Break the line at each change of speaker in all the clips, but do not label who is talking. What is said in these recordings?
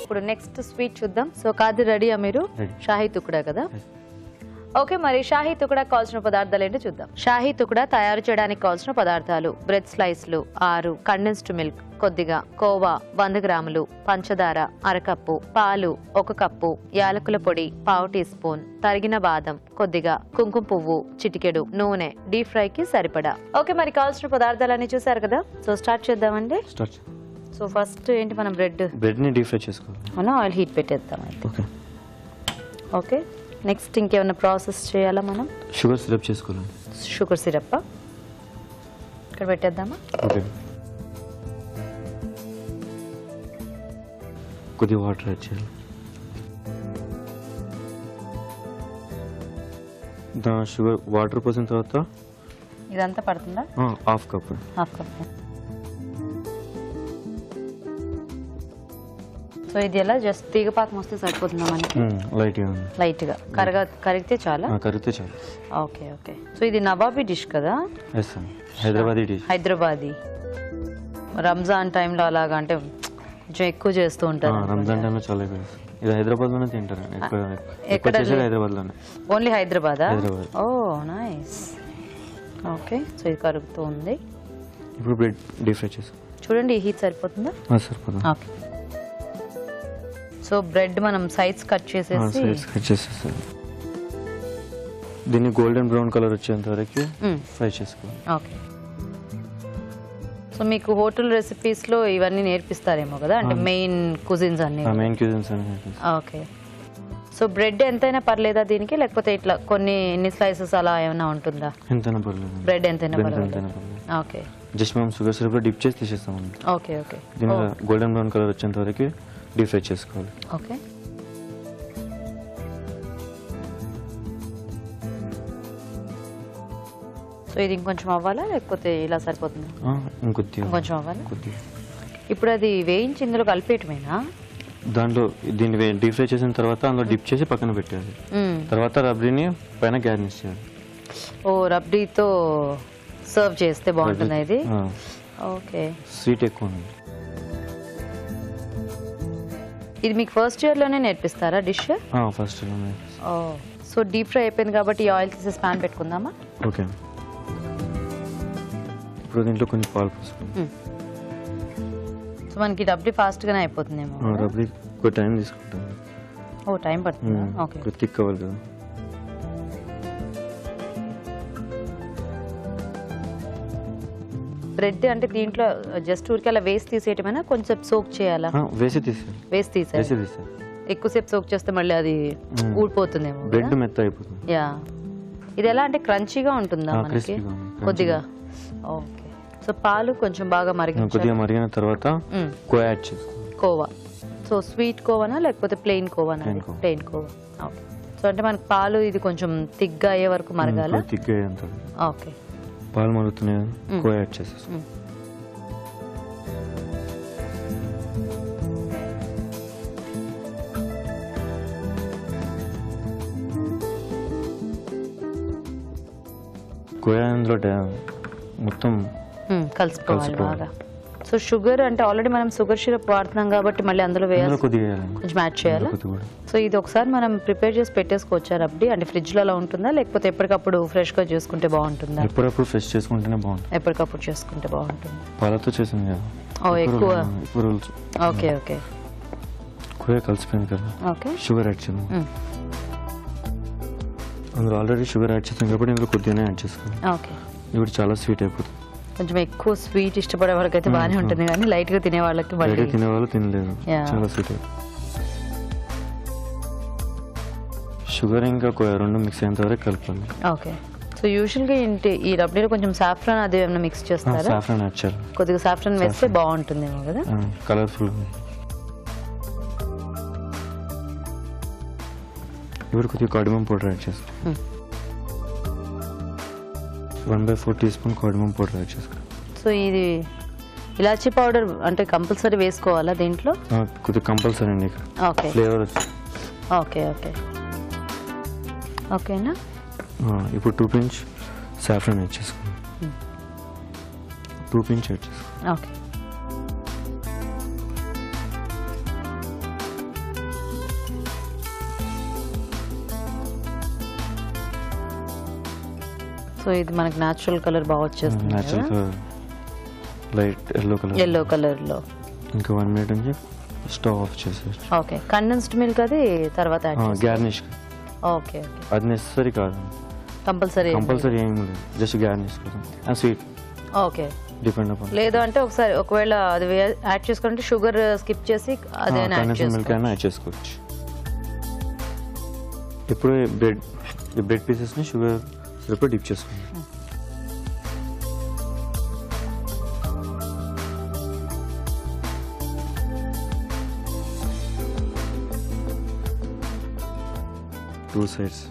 ఇప్పుడు next sweet చూద్దాం. So కాదు రెడీయా మీరు? షాహీ తుక్డా కదా. ఓకే, మరి షాహీ తుక్డా కావాల్సిన పదార్థాలు ఏంటో చూద్దాం. షాహీ తుక్డా తయారు చేయడానికి కావాల్సిన పదార్థాలు: బ్రెడ్ స్లైస్లు 6, కండెన్స్డ్ మిల్క్ కొద్దిగా, కోవా 100 గ్రాములు, పంచదార అరకప్పు, పాలు 1 కప్పు, యాలకుల పొడి 1/2 టీ స్పూన్, తరిగిన బాదం కొద్దిగా, కుంకుమ పువ్వు చిటికెడు, నూనె, డీప్ ఫ్రై కి సరిపడా. ఓకే, మరి కావాల్సిన పదార్థాలన్నీ చూసారు కదా. సో స్టార్ట్ చేద్దామండి. సో ఫస్ట్ ఏంటి, మనం బ్రెడ్ ని డీప్ ఫ్రై చేసుకోవాలి. మనం ఆయిల్ హీట్ పెట్టేద్దాం అయితే. ఓకే ఓకే, నెక్స్ట్ ఇంకేమైనా ప్రాసెస్ చేయాలా మనం?
షుగర్ సిరప్ చేసుకోవాలి.
షుగర్ సిరప్ ఇక్కడ పెట్టేద్దామా?
ఓకే, కొద్దిగా వాటర్ యాడ్ చేయాలి. షుగర్ వాటర్ పోసిన తర్వాత
ఇదంతా పడుతుందా?
Half cup.
సో ఇది ఎలా జస్ట్ తీగపాకం వస్తే సరిపోతుందా మనకి? లైట్ గా కరిగితే చాలా. ఓకే ఓకే, సో ఇది నవాబీ డిష్ కదా?
హైదరాబాదీ డిష్.
హైదరాబాదీ రంజాన్ టైంలో అలాగా అంటే కొంచెం ఎక్కువ చేస్తూ ఉంటారు.
రంజాన్ టైంలో చాలా ఎక్కువ. ఇది హైదరాబాద్ లోనే తింటారు. ఎక్కడ హైదరాబాద్ లోనే.
ఓన్లీ హైదరాబాదా? ఓ నైస్. ఓకే, సో ఇది కరుగుతూ ఉంది.
ఇప్పుడు బ్రెడ్ డీప్ ఫ్రై చేసుకో.
చూడండి, ఈ హీట్ సరిపోతుందా?
సరిపోతుంది.
ఓకే, సో బ్రెడ్ మనం సైజ్ కట్ చేసేసి
దీన్ని గోల్డెన్ బ్రౌన్ కలర్ వచ్చేంత వరకు ఫ్రై చేసుకోవాలి.
ఓకే, సో మీకు హోటల్ రెసిపీస్ లో ఇవన్నీ నేర్పిస్తారేమో కదా, అంటే మెయిన్ కుజిన్స్ అన్ని. ఓకే, సో బ్రెడ్ ఎంతైనా పర్లేదా దీనికి, లేకపోతే ఇట్లా ఎన్ని స్లైసెస్ అలా ఏమైనా ఉంటుందా?
ఎంతైనా పర్లేదు.
బ్రెడ్ ఎంతైనా పర్లేదు. ఓకే,
జస్ట్ మనం షుగర్ సిరప్ లో డిప్ చేసి తీసేస్తాం.
ఓకే ఓకే,
దీని గోల్డెన్ బ్రౌన్ కలర్ వచ్చేంత వరకు డీప్ ఫ్రై చేసుకోవాలి.
ఓకే, సో ఇది ఇంకొంచెం అవ్వాలా లేకపోతే ఇలా సరిపోతుంది? ఇంకొంచెం అవ్వాలా? ఇప్పుడు అది వేయించి ఇందులో కలిపేయటమేనా?
దాంట్లో దీన్ని డీప్ ఫ్రై చేసిన తర్వాత అందులో డిప్ చేసి పక్కన పెట్టాలి. తర్వాత రబ్డీని పైన గార్నిష్ చేయాలి.
ఓ, రబ్డీతో సర్వ్ చేస్తే బాగుంటుంది ఇది. ఓకే,
స్వీట్ ఎక్కువ ఉంది.
ఇది మీకు ఫస్ట్ ఇయర్ లోనే నేర్పిస్తారా డిష్?
ఫస్ట్ ఇయర్ లోనే.
సో డీప్ ఫ్రై అయిపోయింది కాబట్టి ఆయిల్ తీసేసి పాన్ పెట్టుకుందామా?
ఓకే, ఇప్పుడు దీంట్లో కొంచెం పాలు పోసుకుందాం.
సో మనకి రబ్డీ ఫాస్ట్ గానే అయిపోతుందేమో.
రబ్డీ కొంచెం టైం తీసుకుంటాం.
ఓ, టైం పడుతుందా? ఓకే,
థిక్ అవ్వాలి కదా.
బ్రెడ్ అంటే దీంట్లో జస్ట్ ఊరికి అలా వేసి తీసేయటమేనా, కొంచెం సోక్ చేయాలా?
వేసి
తీసేయాలి. ఎక్కువసేపు సోక్ చేస్తే మళ్ళీ అది ఊడిపోతుందేమో,
బ్రెడ్ మెత్త అయిపోతుంది.
యా, ఇది ఎలా అంటే క్రంచీగా ఉంటుందా మనకి? కొద్దిగా. ఓకే, సో పాలు కొంచెం బాగా
మరిగిన తర్వాత కోవా యాడ్ చేసుకోవాలి.
కోవా, సో స్వీట్ కోవానా లేకపోతే ప్లెయిన్ కోవానా? ప్లెయిన్ కోవా. ఓకే, సో అంటే మనకి పాలు ఇది కొంచెం తిగ్గా అయ్యే వరకు మరగాల. ఓకే,
పాలు మరుగుతున్నాయి, కోవా యాడ్ చేసేస్తాం. కోవా అందులో మొత్తం
కలిసిపోవాలి బాగా. సో షుగర్ అంటే ఆల్రెడీ మనం షుగర్ సిరప్ వాడుతున్నాం కాబట్టి మళ్ళీ అందులో వేయాలి, కొంచెం యాడ్ చేయాలి. సో ఇది ఒకసారి మనం ప్రిపేర్ చేసి పెట్టేసుకోవచ్చా రబ్డీ? అంటే ఫ్రిడ్జ్ లో అలా ఉంటుందా లేకపోతే ఎప్పటికప్పుడు ఫ్రెష్ గా చేసుకుంటే బాగుంటుందా?
ఎప్పటికప్పుడు ఫ్రెష్ చేసుకుంటేనే బాగుంటుంది.
ఎప్పటికప్పుడు చేసుకుంటే బాగుంటుంది.
పాలతో చేసింది కదా.
ఎక్కువ. ఓకే ఓకే,
కోవా కలిసిపోయింది కదా.
ఓకే,
షుగర్ యాడ్ చేద్దాం. అందులో ఆల్రెడీ షుగర్ యాడ్ చేస్తాం కాబట్టి ఇందులో కొద్దిగానే యాడ్ చేసుకోవాలి.
ఓకే,
ఇప్పుడు చాలా స్వీట్ అయిపోతుంది.
కొంచెం ఎక్కువ స్వీట్ ఇష్టపడే వాళ్ళకి అయితే బాగానే ఉంటుంది, కానీ లైట్ గా తినే వాళ్ళకి
తినేవాళ్ళు తినలేదు, చాలా స్వీట్. షుగర్ ఇంకా రెండు మిక్స్ అయ్యేంత వరకు కలపాలి.
ఓకే, సో యూజువల్ గా ఈ రబ్డీలో కొంచెం సాఫ్రాన్ అది ఏమైనా మిక్స్ చేస్తారా?
సాఫ్రాన్ యాడ్ చేయాలి.
కొద్దిగా సాఫ్రాన్ వేస్తే బాగుంటుందేమో కదా,
కలర్ఫుల్. ఇప్పుడు కొద్దిగా కార్డమమ్ పౌడర్ యాడ్ చేస్తాం. 1/4 teaspoon cardamom powder add చేసుకోవాలి.
సో ఇది ఇలాచీ పౌడర్ అంటే కంపల్సరీ వేసుకోవాలా దీంట్లో?
కొద్దిగా కంపల్సరీ అండి,
ఓకే,
ఫ్లేవర్.
ఓకే ఓకే, ఓకేనా.
ఇప్పుడు 2 pinch సాఫ్రాన్ యాడ్ చేసుకోండి. 2 పిన్స్ యాడ్ చేసుకోవాలి.
ఓకే. సో ఇది మనకి న్యాచురల్ కలర్ బాగా వచ్చేస్తుంది.
న్యాచురల్ కలర్ లైట్ ఎల్లో
కలర్లో.
ఇంకా 1 మినిట్ నుంచి స్టవ్ ఆఫ్ చేసేసి.
ఓకే. కండెన్స్డ్ మిల్క్ అది తర్వాత
గార్నిష్.
ఓకే.
అది నెసరీ కాదు,
కంపల్సరీ
ఏమి లేదు, జస్ట్ గార్నిష్ కోసం. And sweet
okay
depend upon.
లేదు అంటే ఒకవేళ అది యాడ్ చేసుకుంటే షుగర్ స్కిప్ చేసి అదేనా
మిల్క్ అయినా యాడ్ చేసుకోవచ్చు. ఇప్పుడు బ్రెడ్ పీసెస్ని షుగర్ సిరప్లో డిప్ చేసుకోండి. టూ సైడ్స్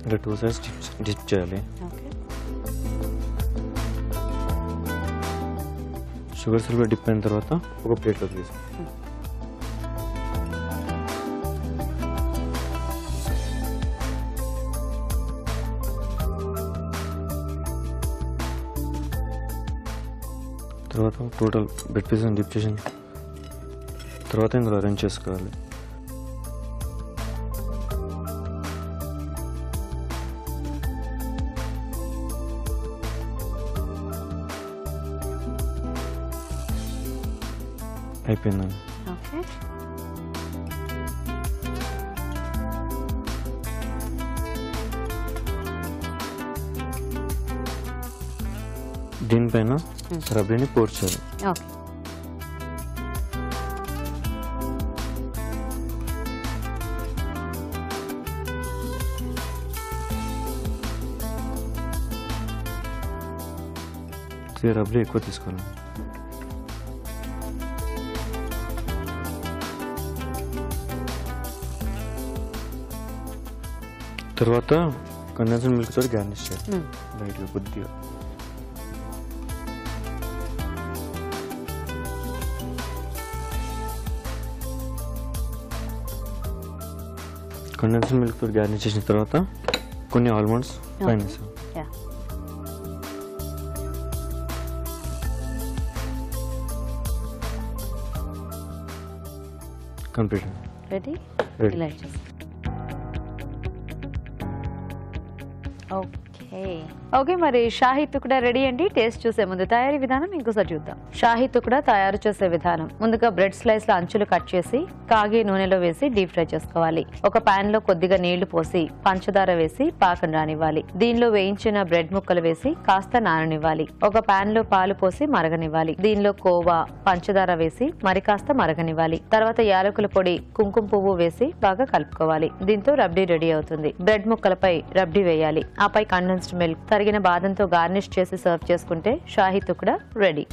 ఇంకా 2 సైడ్స్ డిప్ చేయాలి. షుగర్ సిరప్లో డిప్ అయిన తర్వాత ఒక ప్లేట్లో తీసుకోండి. తర్వాత టోటల్ బ్రెడ్ పీస్ డిప్ చేసిన తర్వాత ఇందులో అరేంజ్ చేసుకోవాలి. అయిపోయిందండి.
ఓకే.
దీనిపైన రబ్డీని పోర్ చేయాలి.
ఓకే.
రబ్డీ ఎక్కువ తీసుకోవాలి. తర్వాత కండెన్స్డ్ మిల్క్ తోటి గార్నిష్ చేయాలి లైట్గా కొద్దిగా. కండెన్స్డ్ మిల్క్ తోటి గార్నిష్ చేసిన తర్వాత కొన్ని ఆల్మండ్స్ పైన వేసాం. కంప్లీట్.
రెడీ.
రెడీ.
ఓకే మరి షాహీ తుక్డా రెడీ అండి. టేస్ట్ చూసే ముందు తయారీ విధానం ఇంకోసారి చూద్దాం. షాహీ తుక్డా తయారు చేసే విధానం: ముందుగా బ్రెడ్ స్లైస్ లో అంచులు కట్ చేసి కాగే నూనెలో వేసి డీప్ ఫ్రై చేసుకోవాలి. ఒక పాన్ లో కొద్దిగా నీళ్లు పోసి పంచదార వేసి పాకం రానివ్వాలి. దీనిలో వేయించిన బ్రెడ్ ముక్కలు వేసి కాస్త నాననివ్వాలి. ఒక పాన్ లో పాలు పోసి మరగనివ్వాలి. దీనిలో కోవా, పంచదార వేసి మరి కాస్త మరగనివ్వాలి. తర్వాత యాలకుల పొడి, కుంకుమ పువ్వు వేసి బాగా కలుపుకోవాలి. దీంతో రబ్డీ రెడీ అవుతుంది. బ్రెడ్ ముక్కలపై రబ్డీ వేయాలి. ఆపై కండెన్స్డ్ మిల్క్, తరిగిన బాదంతో గార్నిష్ చేసి సర్వ్ చేసుకుంటే షాహీ తుక్డా రెడీ.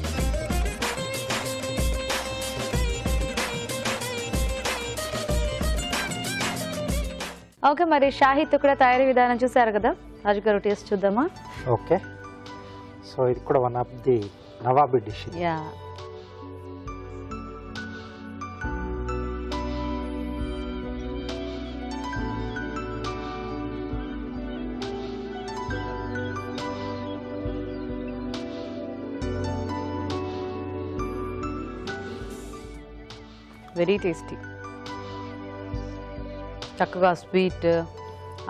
ఓకే మరి షాహీ తుక్డా తయారీ విధానం చూసారు కదా, రాజు గారు టేస్ట్ చూద్దామా?
ఓకే. సో ఇది కూడా one of the nawabi dish.
Yeah. Very tasty. చక్కగా స్వీట్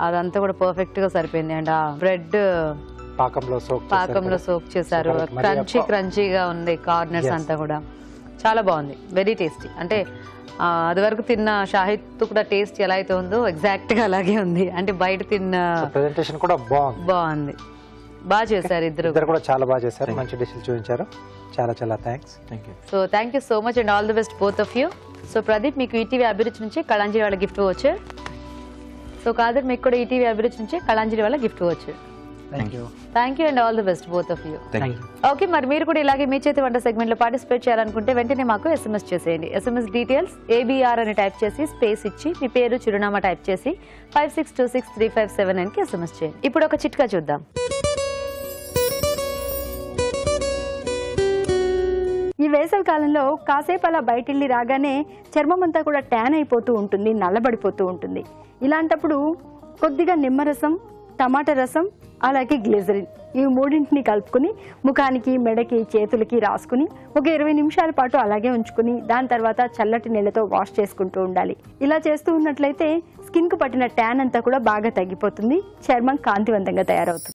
అదంతా కూడా పర్ఫెక్ట్ గా సరిపోయింది. అండ్ ఆ బ్రెడ్ పాకంలో సోక్ చేశారు. క్రంచీగా ఉంది కార్నర్స్ అంతా కూడా. చాలా బాగుంది, వెరీ టేస్టీ. అంటే అది వరకు తిన్న షాహీ తుక్డా టేస్ట్ ఎలా అయితే ఉందో ఎగ్జాక్ట్ గా అలాగే ఉంది. అంటే బయట తిన్న
ప్రెజెంటేషన్ కూడా
బాగుంది. బాగా చేశారు ఇద్దరు
కూడా, చాలా బాగా చేశారు. మంచి డిషెస్ చూపించారు. చాలా చాలా thanks.
So thank you so much and all the best both of you. So Pradeep, మీకు ఈటీవీ అభిరుచి నుంచి కళాంజలి వాళ్ళ గిఫ్ట్ వచ్చు. సో కాదర్, మీకు కూడా ఈటీవీ అభిరుచి నుంచి కళాంజలి వాళ్ళ గిఫ్ట్ వచ్చు. Thank you and all the best both of you. Okay మరి మీరు కూడా ఇలాగే మీ చేతి వంట సెగ్మెంట్ లో పార్టిసిపేట్ చేయాలనుకుంటే వెంటనే మాకు SMS చేసేయండి. SMS డీటెయిల్స్ ABR అని టైప్ చేసి స్పేస్ ఇచ్చి మీ పేరు చిరునామా టైప్ చేసి 56263579 కి SMS చేయండి. ఇప్పుడు ఒక చిట్కా చూద్దాం.
ఈ వేసవి కాలంలో కాసేపు అలా బయటిల్లి రాగానే చర్మం అంతా కూడా ట్యాన్ అయిపోతూ ఉంటుంది, నల్లబడిపోతూ ఉంటుంది. ఇలాంటప్పుడు కొద్దిగా నిమ్మరసం, టమాటా రసం, అలాగే గ్లిజరిన్ ఈ మూడింటిని కలుపుకుని ముఖానికి, మెడకి, చేతులకి రాసుకుని ఒక 20 నిమిషాల పాటు అలాగే ఉంచుకుని దాని తర్వాత చల్లటి నీళ్ళతో వాష్ చేసుకుంటూ ఉండాలి. ఇలా చేస్తూ ఉన్నట్లయితే స్కిన్కు పట్టిన ట్యాన్ అంతా కూడా బాగా తగ్గిపోతుంది, చర్మం కాంతివంతంగా తయారవుతుంది.